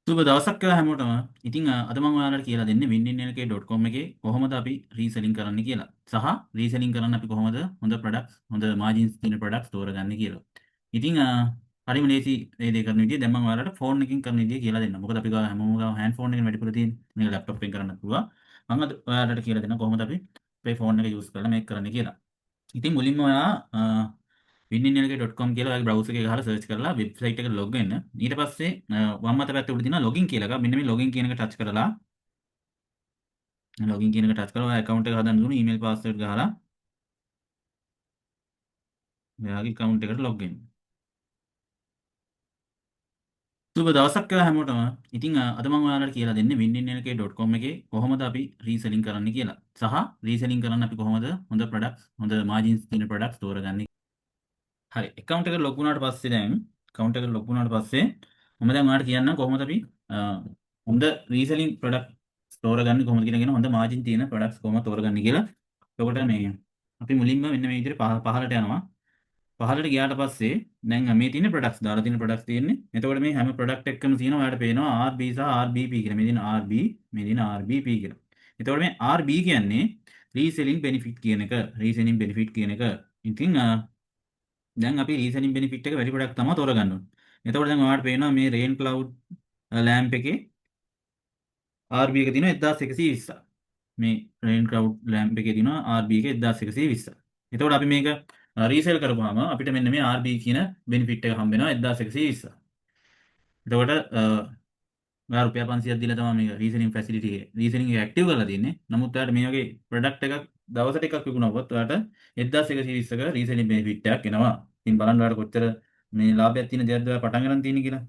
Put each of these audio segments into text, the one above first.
සුබ දවසක් හැමෝටම. ඉතින් අද මම ඔයාලට කියලා දෙන්නේ winninlk.com එකේ කොහොමද අපි රීසෙලින් කරන්න කියලා. සහ රීසෙලින් කරන්න අපි කොහොමද හොඳ ප්‍රොඩක්ට්ස් හොඳ මාජින්ස් තියෙන ප්‍රොඩක්ට්ස් තෝරගන්නේ කියලා. ඉතින් හරිම ලේසි මේ දේ කරන විදිය දැන් මම ඔයාලට ෆෝන් එකකින් කරන විදිය කියලා දෙන්නම්. මොකද අපි ගාව හැමෝම ගාව හෑන්ඩ් ෆෝන් එකෙන් වැඩිපුර තියෙන. මේක ලැප්ටොප් එකෙන් කරන්න පුළුවන්. මම අද ඔයාලට කියලා දෙන්නම් කොහොමද අපි අපේ ෆෝන් එක යූස් කරලා මේක කරන්න කියලා. ඉතින් මුලින්ම ඔයා winninlk.com කියලා ඔයාගේ බ්‍රවුසර් එකේ ගහලා සර්ච් කරලා වෙබ්සයිට් එකට ලොග් වෙන්න. ඊට පස්සේ වම් අත පැත්තේ උඩ තියෙනවා ලොගින් කියලා එකක්. මෙන්න මේ ලොගින් කියන එක ටච් කරලා ලොගින් කියන එක ටච් කරලා ඔයා account එක හදන්න දුන්න ඊමේල් පාස්වර්ඩ් ගහලා ඔයාගේ account එකට ලොග් වෙන්න. සුබ දවසක් හැමෝටම. ඉතින් අද මම ඔයාලට කියලා දෙන්නේ winninlk.com එකේ කොහොමද අපි රීසෙලින් කරන්න කියලා. සහ රීසෙලින් කරන්න අපි කොහොමද හොඳ ප්‍රොඩක්ට්ස් හොඳ මාජින්ස් තියෙන ප්‍රොඩක්ට්ස් තෝරගන්නේ. හරි account එකට ලොග් වුණාට පස්සේ දැන් account එකට ලොග් වුණාට පස්සේ මම දැන් ඔයාලට කියන්නම් කොහොමද අපි හොඳ රීසෙලින් ප්‍රොඩක්ට් තෝරගන්නේ කොහොමද කියන හොඳ මාජින් තියෙන ප්‍රොඩක්ට්ස් කොහොමද තෝරගන්නේ කියලා. එතකොට මේ අපි මුලින්ම මෙන්න මේ විදිහට පහළට යනවා. පහළට ගියාට පස්සේ දැන් මේ තියෙන ප්‍රොඩක්ට්ස් දාලා තියෙන ප්‍රොඩක්ට්ස් තියෙන්නේ. එතකොට මේ හැම ප්‍රොඩක්ට් එකකම තියෙනවා ඔයාලට පේනවා RB සහ RBP කියලා. මේ දින RB මේ දින RBP කියලා. එතකොට මේ RB කියන්නේ රීසෙලින් බෙනිෆිට් කියන එක. රීසෙලින් බෙනිෆිට් කියන එක. ඉතින් දැන් අපි රීසෙලින් බෙනිෆිට් එක වැඩි ප්‍රොඩක්ට් තමයි තෝරගන්න ඕනේ. එතකොට දැන් ඔයාලට පේනවා මේ රේන් ක්ලවුඩ් ලැම්ප් එකේ RB එක තියෙනවා 1120. මේ රේන් ක්ලවුඩ් ලැම්ප් එකේ තියෙනවා RB එක 1120. එතකොට අපි මේක රීසෙල් කරපුවාම අපිට මෙන්න මේ RB කියන බෙනිෆිට් එක හම්බ වෙනවා 1120. එතකොට ඔයා රුපියල් 500ක් දීලා තමයි මේක රීසෙලින් ෆැසිලිටි එක රීසෙලින් එක ඇක්ටිව් කරලා තියෙන්නේ. නමුත් ඔයාලට මේ වගේ ප්‍රොඩක්ට් එකක් දවසට එකක් විකුණුවොත් ඔයාලට 1120ක රීසෙලින් බෙනිෆිට් එකක් එනවා. ඉතින් බලන්න ඔයාලට කොච්චර මේ ලාභයක් තියෙන දෙයක්ද ඔයා පටන් ගන්න තියෙන්නේ කියලා.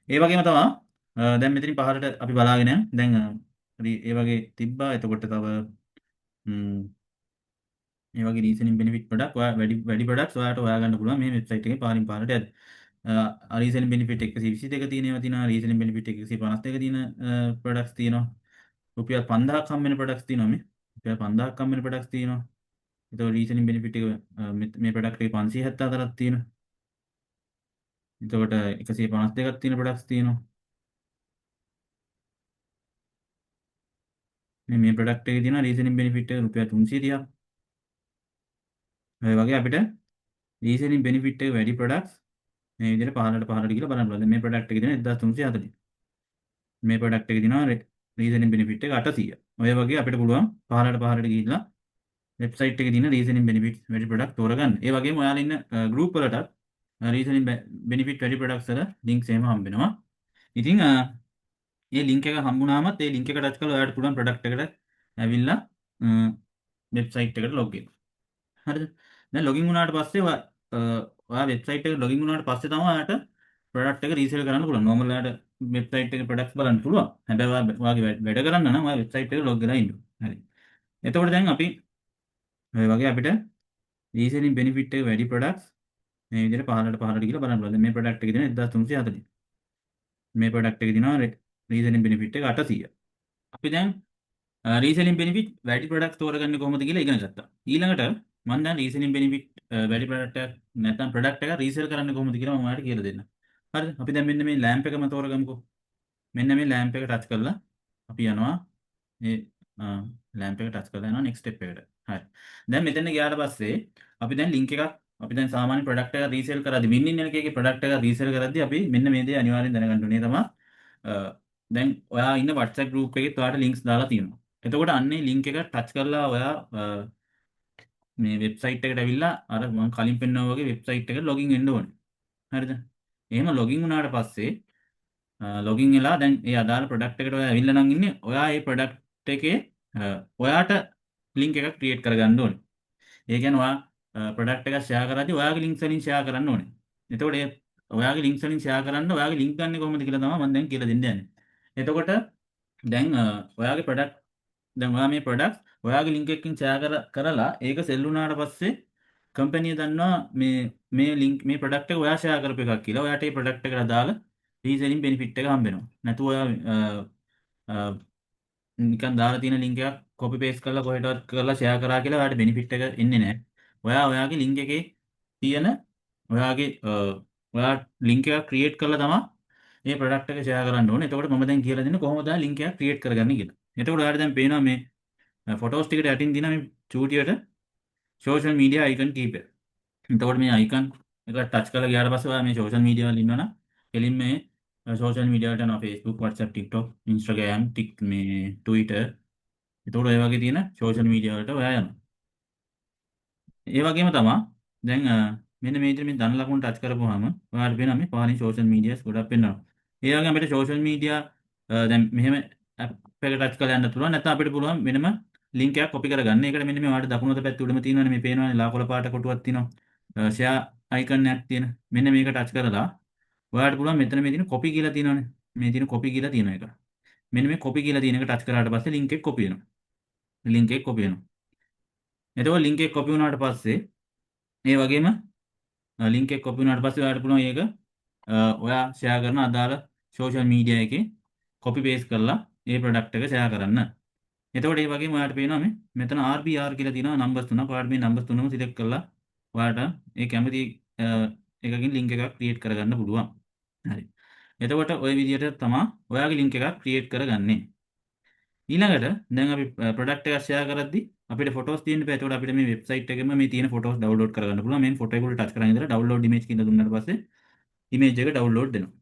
ඒ වගේම තමයි දැන් මෙතනින් පහළට අපි බලාගෙන දැන් ඒ වගේ තිබ්බා. එතකොට තව ඒ වගේ රීසෙලින් බෙනිෆිට් ප්‍රොඩක්ට් ඔයා වැඩි ප්‍රොඩක්ට්ස් ඔයාලට හොයාගන්න පුළුවන් මේ වෙබ්සයිට් එකේ පාරින් පාරට යද්දී. රීසෙලින් බෙනිෆිට් 122 තියෙන ඒවා තියෙනවා. රීසෙලින් බෙනිෆිට් 152 තියෙන ප්‍රොඩක්ට්ස් තියෙනවා. රුපියල් 5000ක් හම්බ වෙන ප්‍රොඩක්ට්ස් තියෙනවා මේ. රුපියල් 5000ක් හම්බ වෙන ප්‍රොඩක්ට්ස් තියෙනවා. එතකොට රීසෙලින් බෙනිෆිට් එක මේ ප්‍රොඩක්ට් එකේ 574ක් තියෙනවා. එතකොට 152ක් තියෙන ප්‍රොඩක්ට්ස් තියෙනවා. මේ ප්‍රොඩක්ට් එකේ තියෙනවා රීසෙලින් බෙනිෆිට් එක රුපියල් 330ක්. ඔය වගේ අපිට රීසෙලින් බෙනිෆිට් එක වැඩි ප්‍රොඩක්ට්ස් මේ විදිහට පහළට ගිහලා බලන්න පුළුවන්. මේ ප්‍රොඩක්ට් එකේ තියෙන 1340. මේ ප්‍රොඩක්ට් එකේ තියෙනවා රීසෙලින් බෙනිෆිට් එක 800. ඔය වගේ අපිට පුළුවන් පහළට ගිහිල්ලා වෙබ්සයිට් එකේ තියෙන රීසෙලින් බෙනිෆිට් වැඩි ප්‍රොඩක්ට් තෝරගන්න. ඒ වගේම ඔයාලා ඉන්න ගෲප් වලට රීසෙලින් බෙනිෆිට් වැඩි ප්‍රොඩක්ට්ස් වල ලින්ක්ස් එහෙම හම්බ වෙනවා. ඉතින් මේ ලින්ක් එක හම්බුනාමත් ඒ ලින්ක් එක ටච් කරලා ඔයාලට පුළුවන් ප්‍රොඩක්ට් එකට ඇවිල්ලා වෙබ්සයිට් එකට ලොග් වෙන්න. හරිද? දැන් ලොගින් වුණාට පස්සේ ඔයා වෙබ්සයිට් එකට ලොගින් වුණාට පස්සේ තමයි ඔයාට ප්‍රොඩක්ට් එක රීසෙල් කරන්න පුළුවන්. නෝමල් ඔයාට වෙබ්සයිට් එකේ ප්‍රොඩක්ට්ස් බලන්න පුළුවන්. හැබැයි ඔයාගේ වැඩ කරන්න නම් ඔයා වෙබ්සයිට් එකට ලොග් වෙලා ඉන්න ඕනේ. හරි. එතකොට දැන් අපි ඔය වගේ අපිට රීසෙලින් බෙනිෆිට් එක වැඩි ප්‍රොඩක්ට්ස් මේ විදිහට පහළට ගිහලා බලන්න පුළුවන්. මේ ප්‍රොඩක්ට් එකේ තියෙන 1340. මේ ප්‍රොඩක්ට් එකේ තියෙනවා රීසෙලින් බෙනිෆිට් එක 800. අපි දැන් රීසෙලින් බෙනිෆිට් වැඩි ප්‍රොඩක්ට්ස් තෝරගන්නේ කොහොමද කියලා ඉගෙන ගත්තා. ඊළඟට මම දැන් රීසෙලින් බෙනිෆිට් වැඩි ප්‍රොඩක්ට් එකක් නැත්නම් ප්‍රොඩක්ට් එකක් රීසෙල් කරන්නේ කොහොමද කියලා මම ඔයාලට කියලා දෙන්නම්. හරිද? අපි දැන් මෙන්න මේ ලැම්ප් එකම තෝරගමුකෝ. මෙන්න මේ ලැම්ප් එක ටච් කරලා අපි යනවා මේ ලැම්ප් එක ටච් කරලා යනවා නෙක්ස්ට් ස්ටෙප් එකට. හරි. දැන් මෙතන ගියාට පස්සේ අපි දැන් ලින්ක් එකක් අපි දැන් සාමාන්‍ය ප්‍රොඩක්ට් එකක් රීසෙල් කරද්දී winninlk එකේ ප්‍රොඩක්ට් එකක් රීසෙල් කරද්දී අපි මෙන්න මේ දේ අනිවාර්යෙන් දැනගන්න ඕනේ තමයි දැන් ඔයා ඉන්න WhatsApp group එකෙත් ඔයාලට links දාලා තියෙනවා. එතකොට අන්නේ link එක ටච් කරලා ඔයා මේ වෙබ්සයිට් එකට ඇවිල්ලා අර මම කලින් පෙන්නනා වගේ වෙබ්සයිට් එකට ලොගින් වෙන්න ඕනේ. හරිද? එහෙම ලොගින් වුණාට පස්සේ ලොගින් වෙලා දැන් ඒ අදාළ ප්‍රොඩක්ට් එකට ඔයා ඇවිල්ලා නම් ඉන්නේ. ඔයා ඒ ප්‍රොඩක්ට් එකේ ඔයාට ලින්ක් එකක් ක්‍රියේට් කරගන්න ඕනේ. ඒ කියන්නේ ඔයා ප්‍රොඩක්ට් එකක් ෂෙයා කරද්දී ඔයාගේ ලින්ක්ස් වලින් ෂෙයා කරන්න ඕනේ. එතකොට ඒ ඔයාගේ ලින්ක්ස් වලින් ෂෙයා කරන්න ඔයාගේ ලින්ක් ගන්න කොහොමද කියලා තමයි මම දැන් කියලා දෙන්න යන්නේ. එතකොට දැන් ඔයාගේ ප්‍රොඩක්ට් දැන් ඔයා මේ ප්‍රොඩක්ට්ස් ඔයාගේ ලින්ක් එකකින් ෂෙයා කරලා ඒක සෙල් වුණාට පස්සේ කම්පැනි දන්නවා මේ ලින්ක් මේ ප්‍රොඩක්ට් එක ඔයා ෂෙයා කරපු එකක් කියලා. ඔයාට මේ ප්‍රොඩක්ට් එකට අදාළ රීසෙලින් බෙනිෆිට් එක හම්බ වෙනවා. නැතුව ඔයා නිකන් දාලා තියෙන ලින්ක් එකක් කොපි පේස්ට් කරලා කොහෙටවත් කරලා ෂෙයා කරා කියලා ඔයාලට බෙනිෆිට් එක එන්නේ නැහැ. ඔයාගේ ලින්ක් එකේ තියෙන ඔයා ලින්ක් එකක් ක්‍රියේට් කරලා තමයි ඒ ප්‍රොඩක්ට් එක ෂෙයා කරන්න ඕනේ. එතකොට මම දැන් කියලා දෙන්නේ කොහොමද ලින්ක් එකක් ක්‍රියේට් කරගන්නේ කියලා. එතකොට ඔයාලට දැන් පේනවා මේ ෆොටෝස් ටිකට යටින් තියෙන මේ චූටියට සෝෂල් මීඩියා අයිකන් කීපයක්. එතකොට මේ අයිකන් එක ටච් කරලා ගියාට පස්සේ ඔයා මේ සෝෂල් මීඩියා වල ඉන්නවනම් කෙලින් මේ සෝෂල් මීඩියා වලට යනවා Facebook, WhatsApp, TikTok, Instagram, මේ Twitter. එතකොට ඔය වගේ තියෙන සෝෂල් මීඩියා වලට ඔයා යනවා. ඒ වගේම තමයි දැන් මෙන්න මේ විදිහට මේ ධන ලකුණු ටච් කරපුවාම ඔයාලට පේනවා මේ පහලින් සෝෂල් මීඩියාස් ගොඩක් පෙන්වනවා. ඒ වගේම අපිට සෝෂල් මීඩියා දැන් මෙහෙම ඇප් එක ටච් කරලා යන්න පුළුවන්. නැත්නම් අපිට පුළුවන් වෙනම ලින්ක් එකක් කොපි කරගන්න. ඒකට මෙන්න මේ ඔයාලට දකුණු අත පැත්තේ උඩම තියෙනවනේ මේ පේනවනේ ලා කොළ පාට කොටුවක් තියෙනවා. ෂෙයා අයිකන් එකක් තියෙන. මෙන්න මේක ටච් කරලා ඔයාලට පුළුවන් මෙතන මේ තියෙන කොපි කියලා තියෙනවනේ. මේ තියෙන කොපි කියලා තියෙන එක. මෙන්න මේ කොපි කියලා තියෙන එක ටච් කරාට පස්සේ ලින්ක් එක කොපි වෙනවා. ලින්ක් එක කොපි වෙනවා. එතකොට ලින්ක් එක කොපි වුණාට පස්සේ ඒ වගේම ලින්ක් එක කොපි වුණාට පස්සේ ඔයාලට පුළුවන් ඒක ඔයා ෂෙයා කරන අදාළ සෝෂල් මීඩියා එකේ කොපි පේස්ට් කරලා ඒ ප්‍රොඩක්ට් එක ෂෙයා කරන්න. එතකොට ඒ වගේම ඔයාලට පේනවා මේ මෙතන RBR කියලා තියෙනවා නම්බර්ස් තුනක්. ඔයාලට මේ නම්බර්ස් තුනම සිලෙක්ට් කරලා ඔයාලට ඒ කැමති එකකින් ලින්ක් එකක් ක්‍රියේට් කරගන්න පුළුවන්. හරි. එතකොට ওই විදිහට තමයි ඔයාගේ ලින්ක් එකක් ක්‍රියේට් කරගන්නේ. ඊළඟට දැන් අපි ප්‍රොඩක්ට් එකක් ෂෙයා කරද්දී අපිට ෆොටෝස් තියෙන්න බෑ. ඒතකොට අපිට මේ වෙබ්සයිට් එකෙම මේ තියෙන ෆොටෝස් ඩවුන්ලෝඩ් කරගන්න පුළුවන්. මේ ෆොටෝ එක උඩ ටච් කරන් ඉඳලා ඩවුන්ලෝඩ් ඉමේජ් කියලා දුන්නාට පස්සේ ඉමේජ් එක ඩවුන්ලෝඩ් වෙනවා.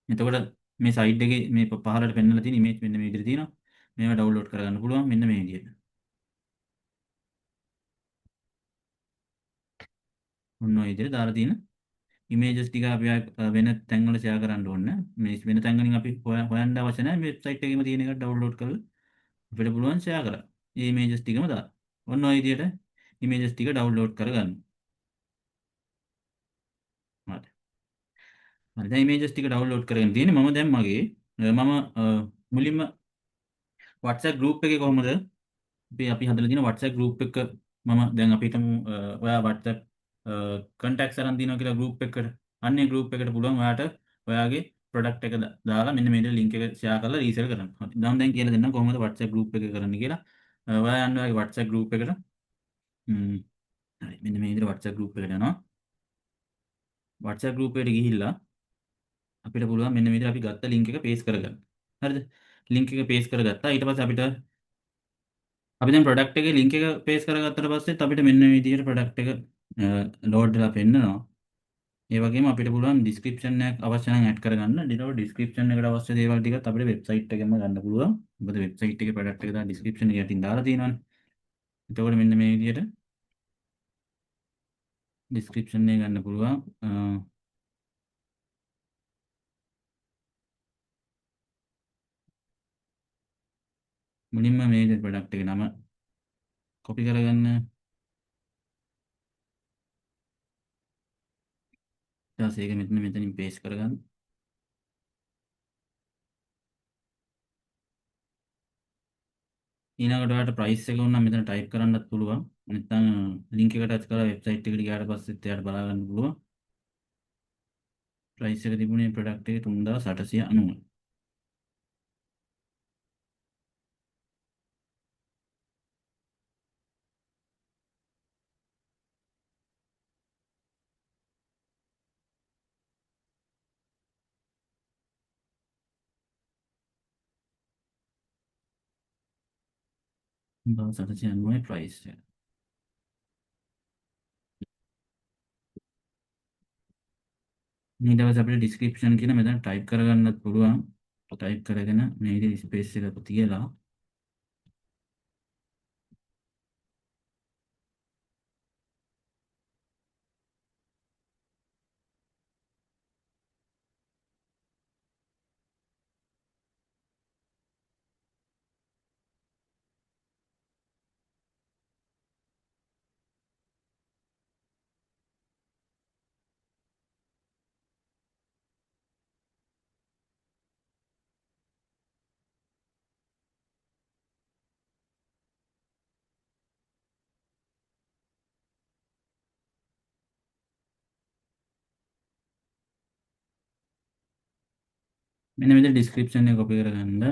එතකොට මේ සයිඩ් එකේ මේ පහළට පෙන්වලා තියෙන ඉමේජ් මෙන්න මේ විදිහට තියෙනවා. මේවා ඩවුන්ලෝඩ් කරගන්න පුළුවන් මෙන්න මේ විදිහට. ඔන්න ඔය විදිහට දාලා තියෙන ඉමේජස් ටික අපි වෙන තැන්වල ෂෙයා කරන්න ඕනේ. මේ වෙන තැන් වලින් අපි හොයන්න අවශ්‍ය නැහැ. මේ වෙබ්සයිට් එකේම තියෙන එක ඩවුන්ලෝඩ් කරලා අපිට පුළුවන් ෂෙයා කරන්න. මේ ඉමේජස් ටිකම දාන්න. ඔන්න ඔය විදිහට ඉමේජස් ටික ඩවුන්ලෝඩ් කරගන්න. හරි. හරි. දැන් ඉමේජස් ටික ඩවුන්ලෝඩ් කරගෙන තියෙන්නේ මම දැන් මගේ මුලින්ම WhatsApp group එකේ කොහොමද අපි හදලා තියෙන WhatsApp group එක මම දැන් අපි හිතමු ඔයා WhatsApp contacts අරන් දිනවා කියලා group එකකට. අන්නේ group එකට පුළුවන් ඔයාට ඔයාගේ product එක දාලා මෙන්න මේ link එක share කරලා resell කරන්න. හරි. දැන් කියලා දෙන්නම් කොහොමද WhatsApp group එක කරන්න කියලා. ඔයා යන්න ඔයාගේ WhatsApp group එකට. හරි. මෙන්න මේ විදිහට WhatsApp group එකට යනවා. WhatsApp group එකට ගිහිල්ලා අපිට පුළුවන් මෙන්න මේ විදිහට අපි ගත්ත link එක paste කරගන්න. හරිද? link එක paste කරගත්තා. ඊට පස්සේ අපිට අපි දැන් ප්‍රොඩක්ට් එකේ ලින්ක් එක පේස්ට් කරගත්තට පස්සෙත් අපිට මෙන්න මේ විදිහට ප්‍රොඩක්ට් එක ලෝඩ් වෙලා පෙන්නනවා. ඒ වගේම අපිට පුළුවන් ඩිස්ක්‍රිප්ෂන් එකක් අවශ්‍ය නම් ඇඩ් කරගන්න. ඊට ඩිස්ක්‍රිප්ෂන් එකට අවශ්‍ය දේවල් ටිකත් අපිට වෙබ්සයිට් එකෙන්ම ගන්න පුළුවන්. මොකද වෙබ්සයිට් එකේ ප්‍රොඩක්ට් එක දාලා ඩිස්ක්‍රිප්ෂන් එක යටින් දාලා තියෙනවානේ. එතකොට මෙන්න මේ විදිහට ඩිස්ක්‍රිප්ෂන් එක ගන්න පුළුවන්. මුලින්ම මේ විදිහට ප්‍රොඩක්ට් එකේ නම කොපි කරගන්න. ඊට පස්සේ ඒක මෙතනින් පේස්ට් කරගන්න. ඊළඟට ඔයාලට ප්‍රයිස් එක උනම් මෙතන ටයිප් කරන්නත් පුළුවන්. නැත්නම් ලින්ක් එක ටච් කරලා වෙබ්සයිට් එකට ගියාට පස්සෙත් එයාට බලා ගන්න පුළුවන්. ප්‍රයිස් එක තිබුණේ ප්‍රොඩක්ට් එකේ 3890. බා 890 ප්‍රයිස් එක. ඊට පස්සේ අපිට ඩිස්ක්‍රිප්ෂන් කියන මෙතන ටයිප් කරගන්නත් පුළුවන්. ටයිප් කරගෙන මේ විදිහට ස්පේස් එකක් තියලා මෙන්න මෙතන ඩිස්ක්‍රිප්ෂන් එක කොපි කරගන්න.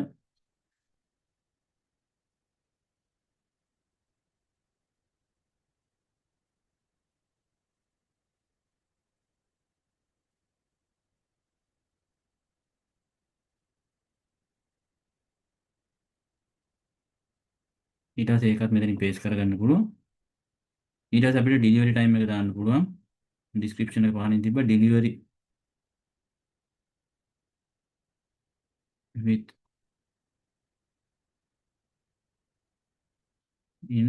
ඊට පස්සේ ඒකත් මෙතනින් පේස්ට් කරගන්න පුළුවන්. ඊට පස්සේ අපිට ඩෙලිවරි ටයිම් එක දාන්න පුළුවන්. ඩිස්ක්‍රිප්ෂන් එක පහලින් තිබ්බ ඩෙලිවරි with in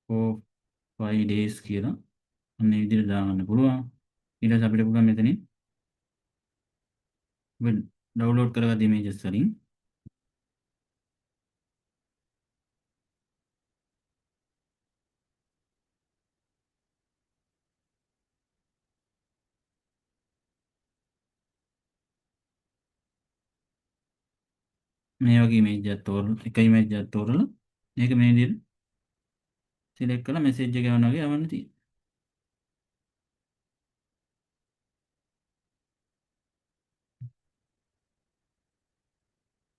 4-5 days කියලා අන්න ඒ විදිහට දාගන්න පුළුවන්. ඊට පස්සේ අපිට පුළුවන් මෙතනින් ඩවුන්ලෝඩ් කරගත්ත ඉමේජස් වලින් මේ වගේ ඉමේජ් එකක් තෝරලා එක ඉමේජ් එකක් තෝරලා මේක මේ විදිහට සිලෙක්ට් කරලා මෙසේජ් එක යවන්න වගේ යවන්න තියෙනවා.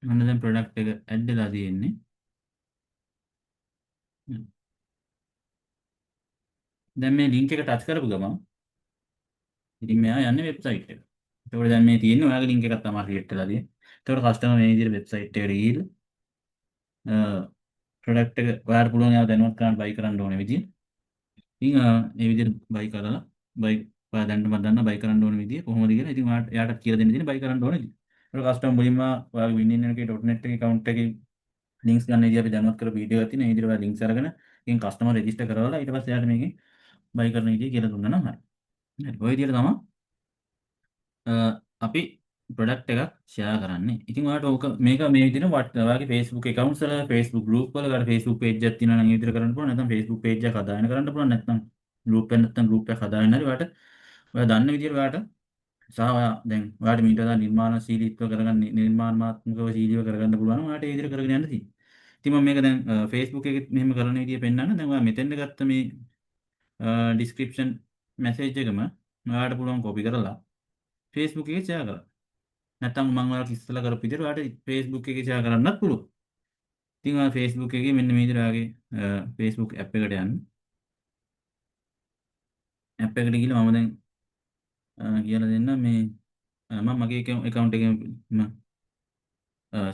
මම දැන් ප්‍රොඩක්ට් එක ඇඩ් වෙලා තියෙන්නේ. දැන් මේ ලින්ක් එක ටච් කරපු ගමන් ඉතින් මෙයා යන්නේ වෙබ්සයිට් එකට. ඒතකොට දැන් මේ තියෙන්නේ ඔයාගේ ලින්ක් එකක් තමයි ක්‍රියේට් වෙලා තියෙන්නේ. ඒතකොට කස්ටමර් මේ විදිහට වෙබ්සයිට් එකට ගිහිල්ලා ප්‍රොඩක්ට් එක ඔයාලට පුළුවන් ඒවා දැනුවත් කරන්න බයි කරන්න ඕනේ විදිය. ඉතින් මේ විදිහට බයි කරලා බයි ඔයා දැන් මම දන්නා බයි කරන්න ඕනේ විදිය කොහොමද කියලා. ඉතින් ඔයාලට එයාට කියලා දෙන්න තියෙන්නේ බයි කරන්න ඕනේ විදිය. ඒක කස්ටමර් මුලින්ම ඔයාගේ වින්නින් එකේ .net එකේ account එකේ ලින්ක්ස් ගන්න විදිය අපි දැනුවත් කරපු වීඩියෝ එකක් තියෙනවා. ඒ විදිහට ඔයා ලින්ක්ස් අරගෙන ඉතින් කස්ටමර් රෙජිස්ටර් කරවලා ඊට පස්සේ එයාට මේකේ බයි කරන විදිය කියලා දුන්නා නම් හරි. හරි. ඔය විදිහට තමයි අපි ප්‍රොඩක්ට් එකක් ෂෙයා කරන්නේ. ඉතින් ඔයාලට ඕක මේක මේ විදිහට ඔයාගේ Facebook accounts වල Facebook group වල ඔයාලා Facebook page එකක් තියෙනවා නම් ඒ විදිහට කරන්න පුළුවන්. නැත්නම් Facebook page එකක් හදාගෙන කරන්න පුළුවන්. නැත්නම් group එකක් හදාගෙන හරි ඔයාලට ඔයා දන්න විදිහට ඔයාලට සහ ඔයා දැන් ඔයාලට මීට වඩා නිර්මාණශීලීත්ව කරගන්න නිර්මාණාත්මකව ශීලීව කරගන්න පුළුවන් නම් ඔයාලට ඒ විදිහට කරගෙන යන්න තියෙනවා. ඉතින් මම මේක දැන් Facebook එකේ මෙහෙම කරන විදිය පෙන්නන්න. දැන් ඔයා මෙතෙන්ද ගත්ත මේ description message එකම ඔයාලට පුළුවන් copy කරලා Facebook එකේ share කරන්න. නැත්නම් මම ඔයාලට ඉස්සෙල්ලා කරපු විදිහට ඔයාලට Facebook එකේ share කරන්නත් පුළුවන්. ඉතින් ඔයා Facebook එකේ මෙන්න මේ විදිහට ඔයාගේ Facebook app එකට යන්න. app එකට ගිහලා මම දැන් කියලා දෙන්න මේ මම මගේ account එකෙන්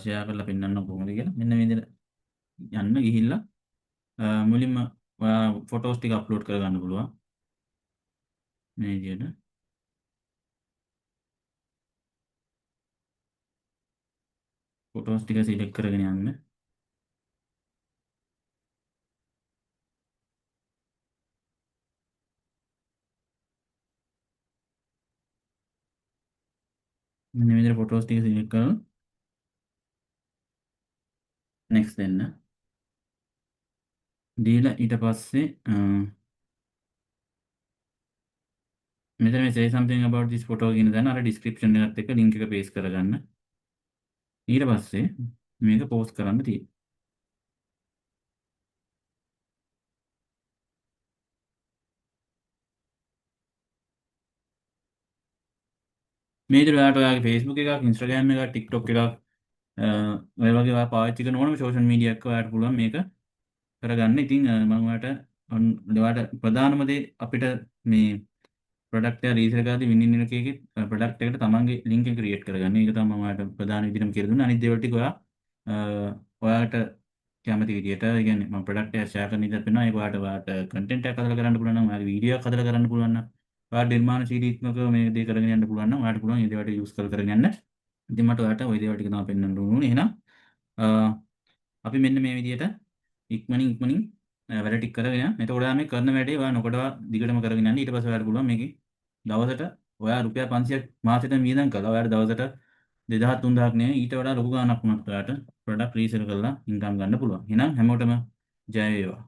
share කරලා පෙන්නන්න කොහොමද කියලා. මෙන්න මේ විදිහට යන්න ගිහිල්ලා මුලින්ම ඔයා ෆොටෝස් ටික අප්ලෝඩ් කරගන්න පුළුවන්. මේ විදිහට ෆොටෝස් ටික සිලෙක්ට් කරගෙන යන්න. මෙන්න මේ විදිහට ෆොටෝස් ටික සිලෙක්ට් කරලා next දෙන්න. දීලා ඊට පස්සේ මෙතන මේ say something about this photo කියන දන්න අර description එකත් එක්ක link එක paste කරගන්න. ඊට පස්සේ මේක post කරන්න තියෙනවා. මේ විදිහට ඔයාලට ඔයාගේ Facebook එකක්, Instagram එකක්, TikTok එකක් ඔය වගේ ඔයා පාවිච්චි කරන ඕනම social media එකක ඔයාලට පුළුවන් මේක කරගන්න. ඉතින් මම ඔයාලට ප්‍රධානම දේ අපිට මේ ප්‍රොඩක්ට් එක රීසෙල් කරද්දී වින්නින් එකේ ප්‍රොඩක්ට් එකට තමන්ගේ ලින්ක් එක ක්‍රියේට් කරගන්න. ඒක තමයි මම ඔයාලට ප්‍රධාන විදිහටම කියලා දුන්නේ. අනිත් දේවල් ටික ඔයාලට කැමති විදිහට, ඒ කියන්නේ මම ප්‍රොඩක්ට් එක ෂෙයා කරන විදිහට වෙනවා. ඒක ඔයාලට කන්ටෙන්ට් එකක් හදලා කරන්න පුළුවන් නම්, ඔයාගේ වීඩියෝ එකක් හදලා කරන්න පුළුවන් නම්, ඔයාලා නිර්මාණශීලීත්මකව මේ දේ කරගෙන යන්න පුළුවන් නම් ඔයාලට පුළුවන් මේ දේවල් ටික යූස් කරගෙන යන්න. ඉතින් මට ඔයාලට ওই දේවල් ටික තමයි පෙන්වන්න ඕනේ. එහෙනම් අපි මෙන්න මේ විදිහට ඉක්මනින් වැඩ ටික කරගෙන යන්න. එතකොට ඔයා මේ කරන වැඩේ ඔයා නොකඩවා දිගටම කරගෙන යන්න. ඊට පස්සේ ඔයාලට පුළුවන් මේකේ දවසට ඔයා රුපියල් 500ක් මාසෙට වියදම් කළා. ඔයාලට දවසට 2000 3000ක් නෙවෙයි ඊට වඩා ලොකු ගාණක් වුණත් ඔයාලට ප්‍රොඩක්ට් රීසෙල් කරලා ඉන්කම් ගන්න පුළුවන්. එහෙනම් හැමෝටම ජය වේවා.